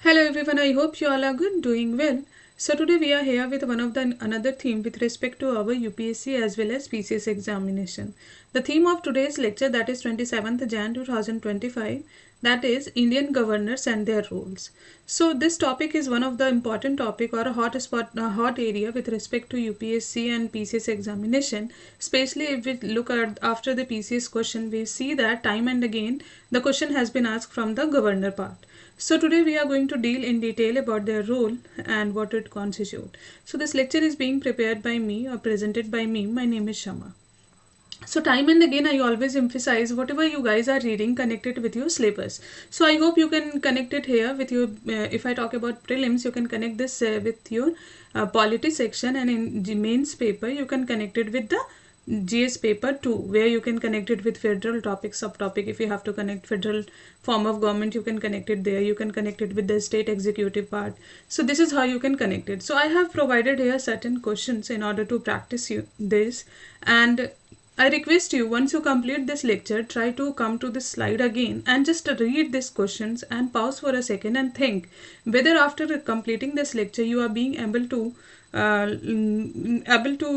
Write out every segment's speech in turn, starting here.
Hello everyone, I hope you all are good, doing well. So today we are here with one of the another theme with respect to our UPSC as well as PCS examination. The theme of today's lecture, that is 27th Jan 2025, that is Indian governors and their roles. So this topic is one of the important topic or a hot area with respect to UPSC and PCS examination. Especially if we look at after the PCS question, we see that time and again the question has been asked from the governor part. So today we are going to deal in detail about their role and what it constitutes. So this lecture is being prepared by me or presented by me. My name is Shama. So time and again I always emphasize whatever you guys are reading, connect it with your syllabus. So I hope you can connect it here with your, if I talk about prelims, you can connect this with your polity section, and in the mains paper you can connect it with the GS paper 2, where you can connect it with federal topic, subtopic. If you have to connect federal form of government, you can connect it there. You can connect it with the state executive part. So this is how you can connect it. So I have provided here certain questions in order to practice this, and I request you, once you complete this lecture, try to come to this slide again and just read these questions and pause for a second and think whether after completing this lecture you are being able to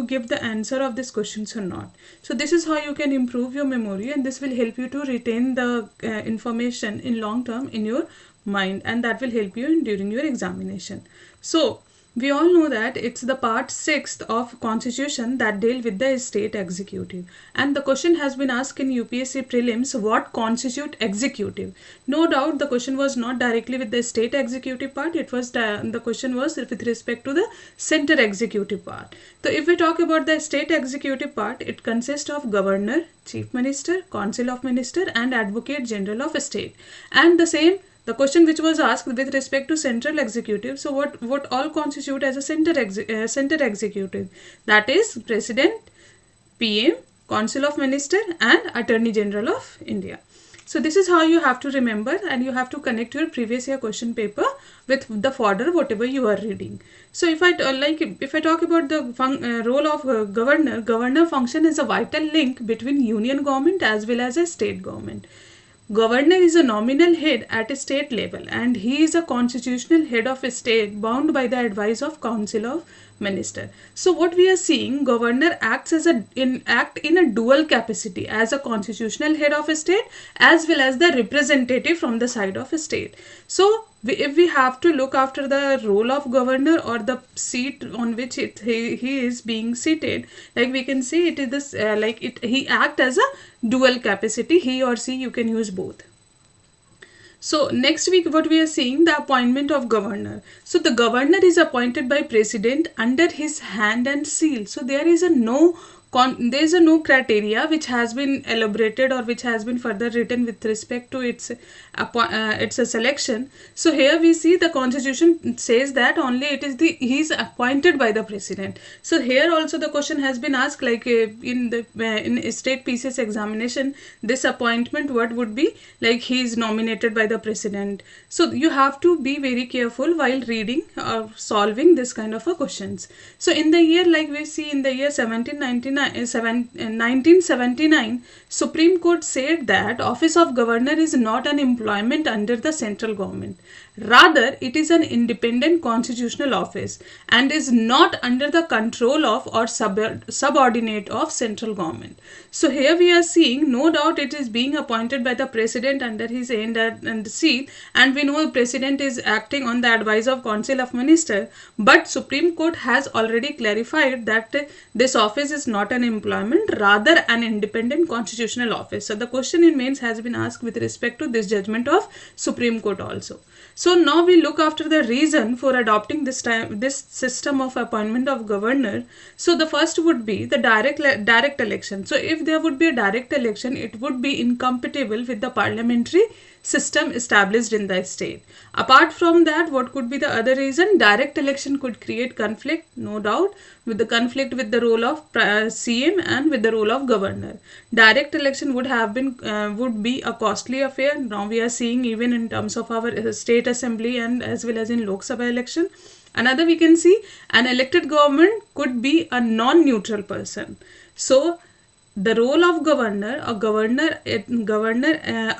give the answer of these questions or not. So this is how you can improve your memory, and this will help you to retain the information in long term in your mind, and that will help you during your examination. So we all know that it's the part 6th of constitution that deal with the state executive, and the question has been asked in UPSC prelims, what constitute executive. No doubt the question was not directly with the state executive part, it was the question was with respect to the center executive part. So if we talk about the state executive part, it consists of governor, chief minister, council of minister and advocate general of state. And the same, the question which was asked with respect to central executive, so what all constitute as a center executive, that is president, PM, council of minister and attorney general of India. So this is how you have to remember, and you have to connect your previous year question paper with the fodder whatever you are reading. So if I talk about the role of governor function is a vital link between union government as well as a state government. Governor is a nominal head at a state level, and he is a constitutional head of a state bound by the advice of council of minister. So what we are seeing, governor acts as in a dual capacity, as a constitutional head of a state as well as the representative from the side of a state. So if we have to look after the role of governor or the seat on which he is being seated, like we can see it is this he act as a dual capacity, he or she, you can use both. So next week what we are seeing, the appointment of governor. So the governor is appointed by president under his hand and seal. So there is a no criteria which has been elaborated or which has been further written with respect to its a selection. So here we see the constitution says that only he is appointed by the president. So here also the question has been asked, like in state PCS examination, this appointment what would be, like he is nominated by the president. So you have to be very careful while reading or solving this kind of a questions. So in the year, like we see in the year 1979, Supreme Court said that office of governor is not an employment under the central government. Rather, it is an independent constitutional office and is not under the control of or subordinate of central government. So here we are seeing, no doubt it is being appointed by the president under his hand and seat, and we know the president is acting on the advice of council of minister, but Supreme Court has already clarified that this office is not an employment, rather an independent constitutional office. So the question in mains has been asked with respect to this judgment of Supreme Court also. So now we look after the reason for adopting this system of appointment of governor. So the first would be the direct election. So if there would be a direct election, it would be incompatible with the parliamentary system established in the state. Apart from that, what could be the other reason? Direct election could create conflict, no doubt, with the conflict with the role of CM and with the role of governor. Direct election would be a costly affair. Now we are seeing even in terms of our state assembly and as well as in Lok Sabha election. Another, we can see an elected government could be a non-neutral person. So the role of governor, a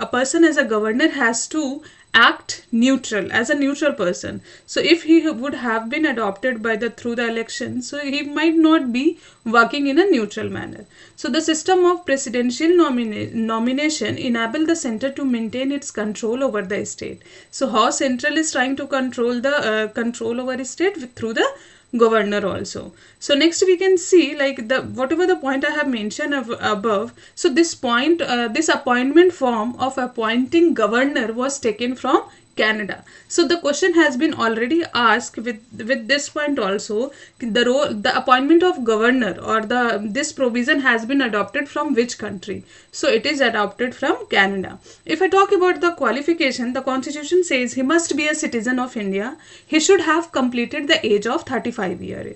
person as a governor has to act neutral, as a neutral person. So if he would have been adopted by through the election, so he might not be working in a neutral manner. So the system of presidential nomination enable the center to maintain its control over the state. So how central is trying to control the control over state through the governor also. So next we can see, like, the whatever the point I have mentioned above. So this point, this appointment form of appointing governor was taken from Canada. So the question has been already asked with this point also. The appointment of governor, or this provision has been adopted from which country? So it is adopted from Canada. If I talk about the qualification, the constitution says he must be a citizen of India. He should have completed the age of 35 years.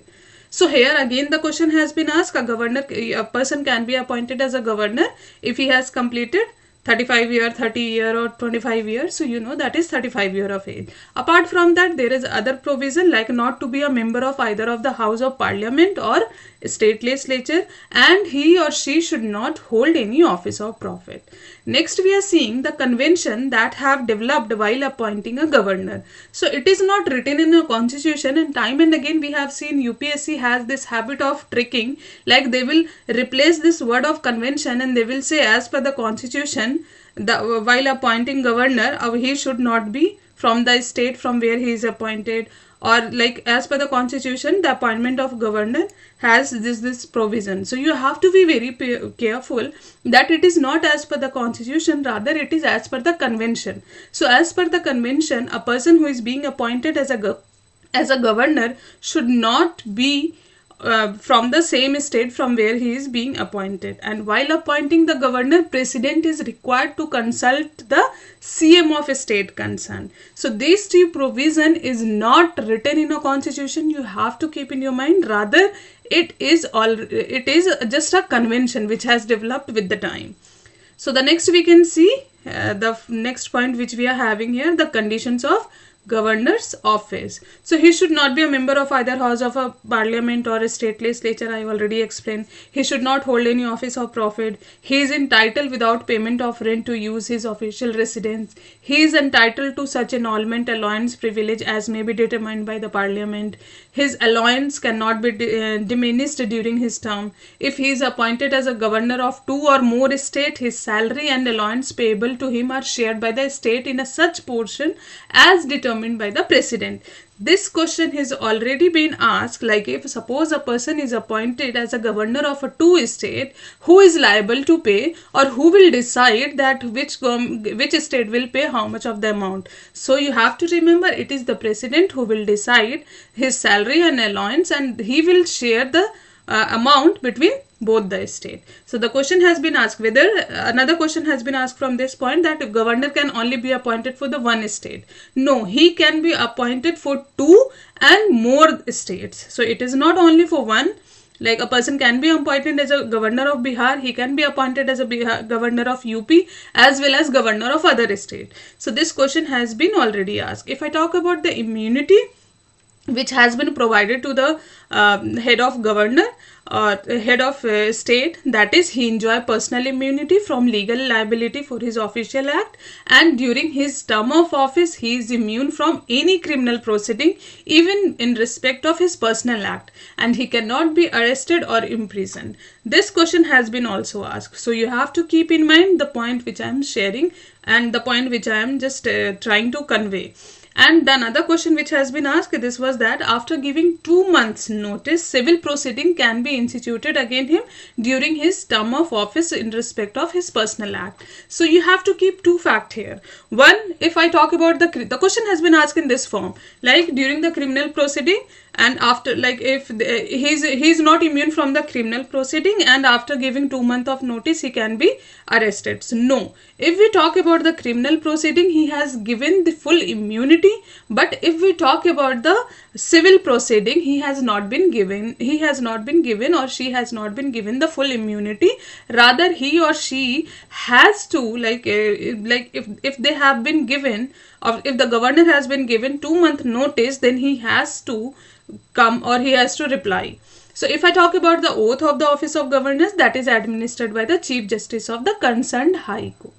So here again the question has been asked, a person can be appointed as a governor if he has completed 35 year, 30 year or 25 years. So you know that is 35 year of age. Apart from that, there is other provision like not to be a member of either of the House of Parliament or state legislature, and he or she should not hold any office of profit. Next we are seeing the convention that have developed while appointing a governor. So it is not written in a constitution, and time and again we have seen UPSC has this habit of tricking, like they will replace this word of convention and they will say as per the constitution, while appointing governor, he should not be from the state from where he is appointed, or like as per the constitution the appointment of governor has this provision. So you have to be very careful that it is not as per the constitution, rather it is as per the convention. So as per the convention, a person who is being appointed as a governor should not be from the same state from where he is being appointed. And while appointing the governor, president is required to consult the CM of a state concerned. So these two provision is not written in a constitution. You have to keep in your mind, rather it is just a convention which has developed with the time. So the next we can see the next point which we are having here, the conditions of governor's office. So he should not be a member of either House of a Parliament or a state legislature. I already explained. He should not hold any office of profit. He is entitled without payment of rent to use his official residence. He is entitled to such annulment, allowance, privilege as may be determined by the Parliament. His allowance cannot be diminished during his term. If he is appointed as a governor of 2 or more states, his salary and allowance payable to him are shared by the state in a such portion as determined by the president. This question has already been asked, like if suppose a person is appointed as a governor of a 2 state, who is liable to pay, or who will decide that which state will pay how much of the amount? So you have to remember, it is the president who will decide his salary and allowance, and he will share the amount between both the state. So the question has been asked whether, another question has been asked from this point, that governor can only be appointed for the 1 state. No, he can be appointed for 2 and more states. So it is not only for 1. Like a person can be appointed as a governor of Bihar, he can be appointed as a governor of UP as well as governor of other state. So this question has been already asked. If I talk about the immunity which has been provided to the head of governor or head of state, that is, he enjoy personal immunity from legal liability for his official act, and during his term of office he is immune from any criminal proceeding even in respect of his personal act, and he cannot be arrested or imprisoned. This question has been also asked. So you have to keep in mind the point which I am sharing and the point which I am just trying to convey. And another question which has been asked, this was that after giving 2 months notice, civil proceeding can be instituted against him during his term of office in respect of his personal act. So you have to keep 2 facts here. One, if I talk about the question has been asked in this form, like during the criminal proceeding, and after, like if he's not immune from the criminal proceeding, and after giving 2 months of notice he can be arrested. So no, if we talk about the criminal proceeding, he has given the full immunity, but if we talk about the civil proceeding, he has not been given or she has not been given the full immunity. Rather he or she has to, like if they have been given, or if the governor has been given 2 month notice, then he has to come or he has to reply. So if I talk about the oath of the office of governors, that is administered by the Chief Justice of the concerned High Court.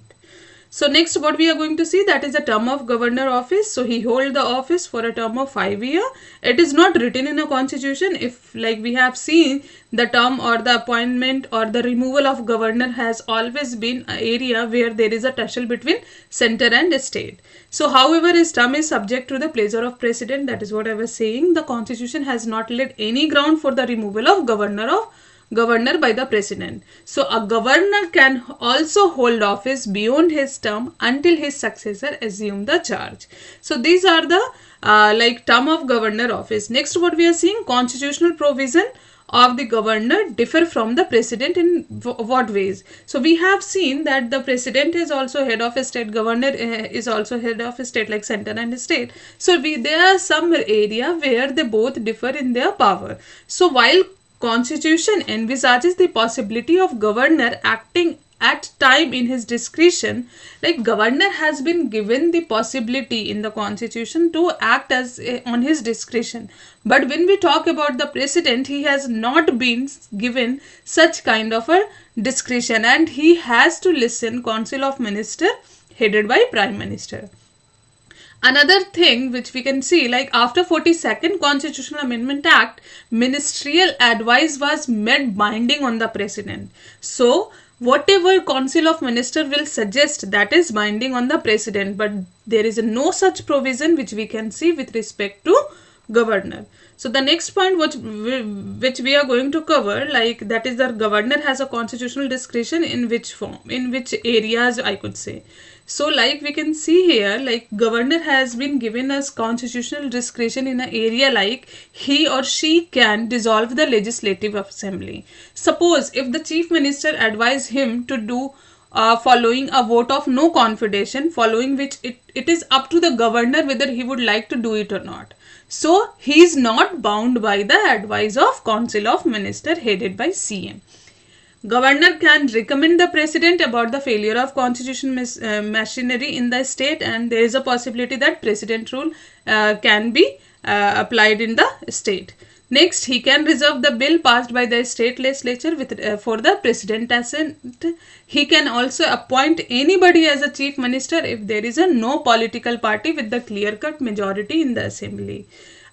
So next what we are going to see, that is the term of governor office. So he hold the office for a term of 5 years. It is not written in a constitution. If like we have seen, the term or the appointment or the removal of governor has always been an area where there is a tussle between center and state. So however his term is subject to the pleasure of president, that is what I was saying. The constitution has not laid any ground for the removal of governor by the president. So a governor can also hold office beyond his term until his successor assume the charge. So these are the like term of governor office. Next what we are seeing, constitutional provision of the governor differ from the president in what ways. So we have seen that the president is also head of a state, governor is also head of a state like center and state. So there are some area where they both differ in their power. So while Constitution envisages the possibility of governor acting at time in his discretion, like governor has been given the possibility in the constitution to act as on his discretion. But when we talk about the president, he has not been given such kind of a discretion, and he has to listen council of minister headed by prime minister. Another thing which we can see, like after 42nd Constitutional Amendment Act, ministerial advice was made binding on the president. So whatever Council of Minister will suggest, that is binding on the president, but there is no such provision which we can see with respect to governor. So the next point which we are going to cover, like that is the governor has a constitutional discretion in which form, in which areas I could say. So like we can see here, like governor has been given us constitutional discretion in an area like he or she can dissolve the legislative assembly. Suppose if the chief minister advise him to do following a vote of no confidence, following which it is up to the governor whether he would like to do it or not. So he is not bound by the advice of Council of Minister headed by CM. Governor can recommend the president about the failure of constitution machinery in the state, and there is a possibility that president rule can be applied in the state. Next, he can reserve the bill passed by the state legislature for the president assent. He can also appoint anybody as a chief minister if there is a no political party with the clear-cut majority in the assembly.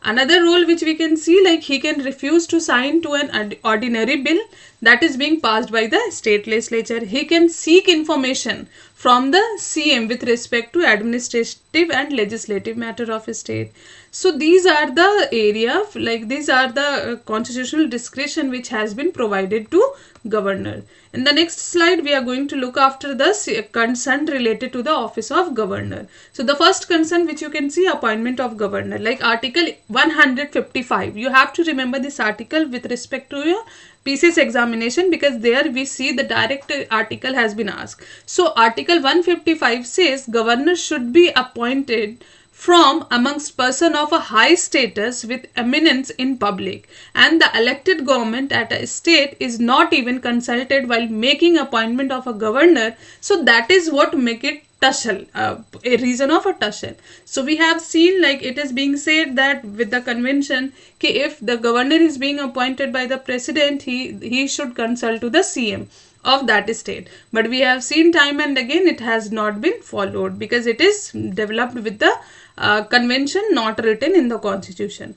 Another rule which we can see, like he can refuse to sign to an ordinary bill that is being passed by the state legislature. He can seek information from the CM with respect to administrative and legislative matter of a state. So these are the area, like these are the constitutional discretion which has been provided to governor. In the next slide, we are going to look after the concern related to the office of governor. So the first concern which you can see, appointment of governor, like article 155. You have to remember this article with respect to your PCS examination, because there we see the direct article has been asked. So article 155 says governor should be appointed from amongst person of a high status with eminence in public, and the elected government at a state is not even consulted while making appointment of a governor. So that is what make it tussle, a reason of a tussle. So we have seen, like it is being said that with the convention, if the governor is being appointed by the president, he should consult to the CM of that state. But we have seen time and again it has not been followed, because it is developed with the convention, not written in the constitution.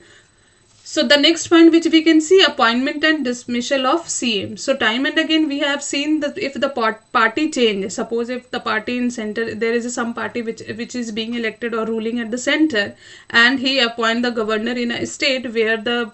So the next point which we can see, appointment and dismissal of CM. So time and again we have seen that if the party change, suppose if the party in center, there is some party which is being elected or ruling at the center, and he appoint the governor in a state where the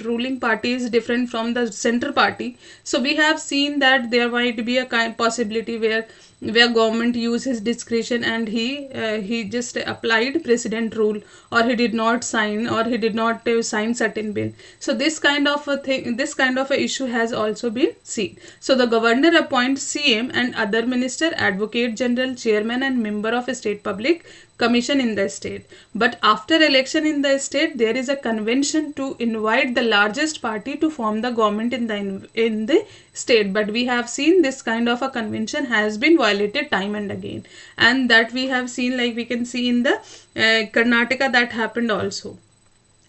ruling party is different from the center party. So we have seen that there might be a possibility where government use his discretion and he just applied president rule, or he did not sign, or he did not sign certain bill. So this kind of a thing, this kind of a issue has also been seen. So the governor appoints CM and other minister, advocate general, chairman and member of a state public commission in the state. But after election in the state, there is a convention to invite the largest party to form the government in the state. But we have seen this kind of a convention has been violated time and again, and that we have seen, like we can see in the Karnataka, that happened also.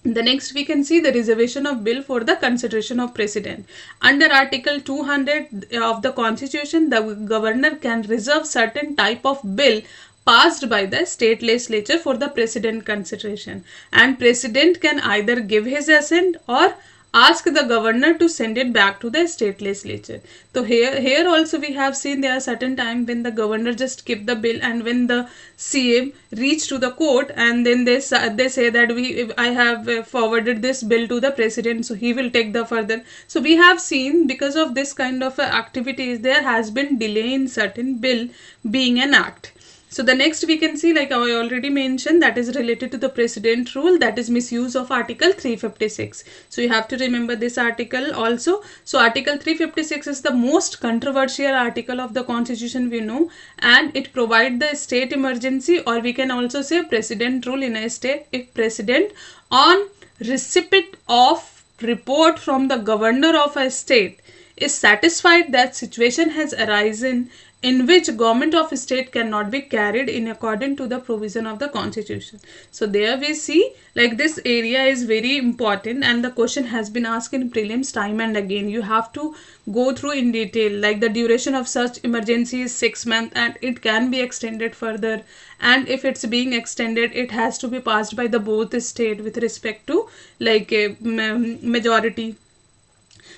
The next we can see the reservation of bill for the consideration of president. Under article 200 of the constitution, the governor can reserve certain type of bill passed by the state legislature for the president consideration, and president can either give his assent or ask the governor to send it back to the state legislature. So here also we have seen there are certain time when the governor just keep the bill, and when the CM reach to the court and then they say that I have forwarded this bill to the president, so he will take the further. So we have seen because of this kind of activities there has been delay in certain bill being an act. So the next we can see, like I already mentioned, that is related to the president rule, that is misuse of article 356. So you have to remember this article also. So article 356 is the most controversial article of the constitution we know, and it provides the state emergency, or we can also say president rule in a state, if president on receipt of report from the governor of a state is satisfied that situation has arisen in which government of a state cannot be carried in accordance to the provision of the constitution. So there we see like this area is very important, and the question has been asked in prelims time and again. You have to go through in detail, like the duration of such emergency is 6 months and it can be extended further, and if it's being extended it has to be passed by the both state with respect to like a majority.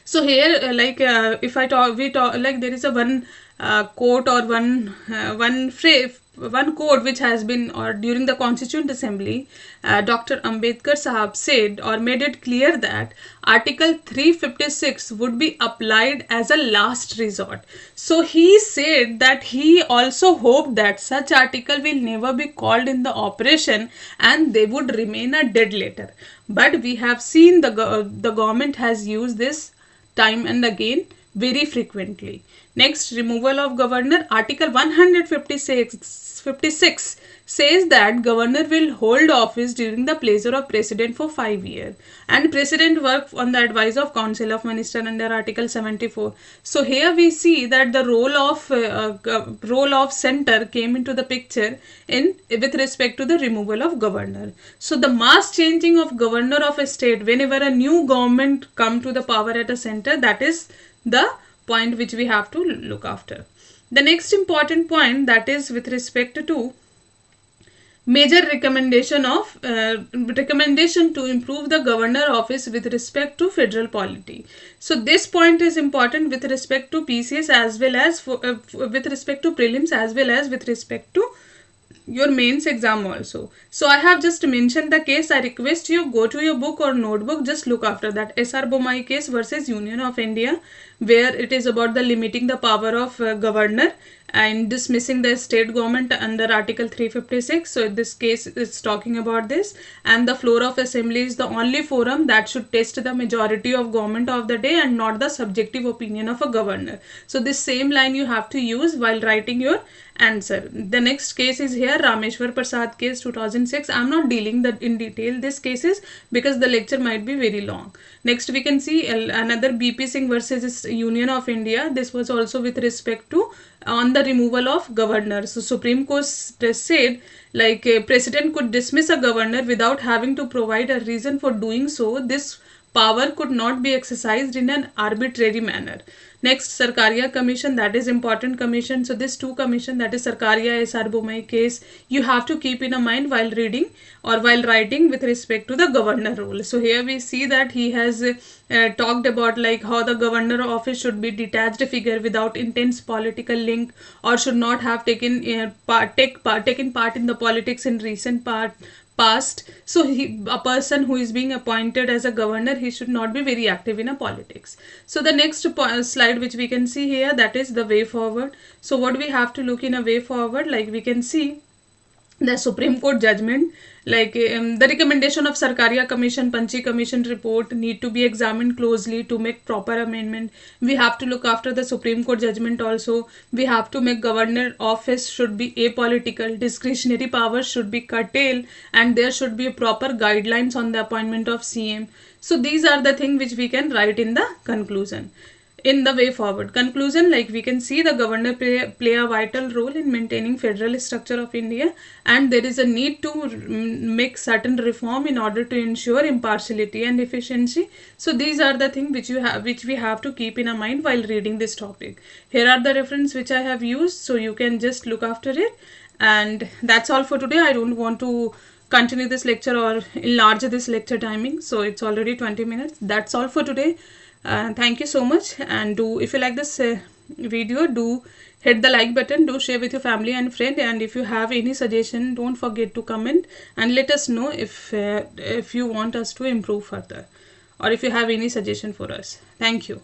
So here if we talk like there is a one quote or one phrase, one quote which has been, or during the Constituent Assembly, Dr. Ambedkar Sahab said or made it clear that Article 356 would be applied as a last resort. So he said that he also hoped that such article will never be called in the operation and they would remain a dead letter. But we have seen the government has used this time and again very frequently. Next, removal of governor. Article 156 says that governor will hold office during the pleasure of president for 5 years, and president work on the advice of council of minister under article 74. So here we see that the role of center came into the picture in with respect to the removal of governor. So the mass changing of governor of a state whenever a new government come to the power at a center, that is the point which we have to look after. The next important point, that is with respect to major recommendation to improve the governor office with respect to federal polity. So this point is important with respect to PCS as well as with respect to prelims as well as with respect to your mains exam also. So I have just mentioned the case. I request you go to your book or notebook, just look after that. SR Bommai case versus Union of India, where it is about the limiting the power of governor and dismissing the state government under article 356. So this case is talking about this, and the floor of assembly is the only forum that should test the majority of government of the day and not the subjective opinion of a governor. So this same line you have to use while writing your answer. The next case is here, Rameshwar Prasad case 2006. I am not dealing that in detail this cases because the lecture might be very long. Next we can see another BP Singh versus Union of India. This was also with respect to on the removal of governor. So Supreme Court said like a president could dismiss a governor without having to provide a reason for doing so. This power could not be exercised in an arbitrary manner. Next, Sarkaria Commission, that is important commission. So this two commission, that is Sarkaria SR Bommai case, you have to keep in mind while reading or while writing with respect to the governor role. So here we see that he has talked about like how the governor office should be detached figure without intense political link, or should not have taken part in the politics in recent past. So a person who is being appointed as a governor, he should not be very active in a politics. So the next slide which we can see here, that is the way forward. So what we have to look in a way forward, like we can see the Supreme Court judgment, like the recommendation of Sarkaria Commission, Panchi Commission report need to be examined closely to make proper amendment. We have to look after the Supreme Court judgment also. We have to make governor office should be apolitical, discretionary powers should be curtailed, and there should be a proper guidelines on the appointment of CM. So these are the things which we can write in the conclusion. in the way forward. Conclusion, like we can see the governor play a vital role in maintaining federal structure of India, and there is a need to make certain reform in order to ensure impartiality and efficiency. So these are the things which we have to keep in our mind while reading this topic. Here are the reference which I have used, so you can just look after it. And that's all for today. I don't want to continue this lecture or enlarge this lecture timing, so it's already 20 minutes. That's all for today. Thank you so much, and do, if you like this video, do hit the like button, do share with your family and friend, and if you have any suggestion, don't forget to comment and let us know if you want us to improve further, or if you have any suggestion for us. Thank you.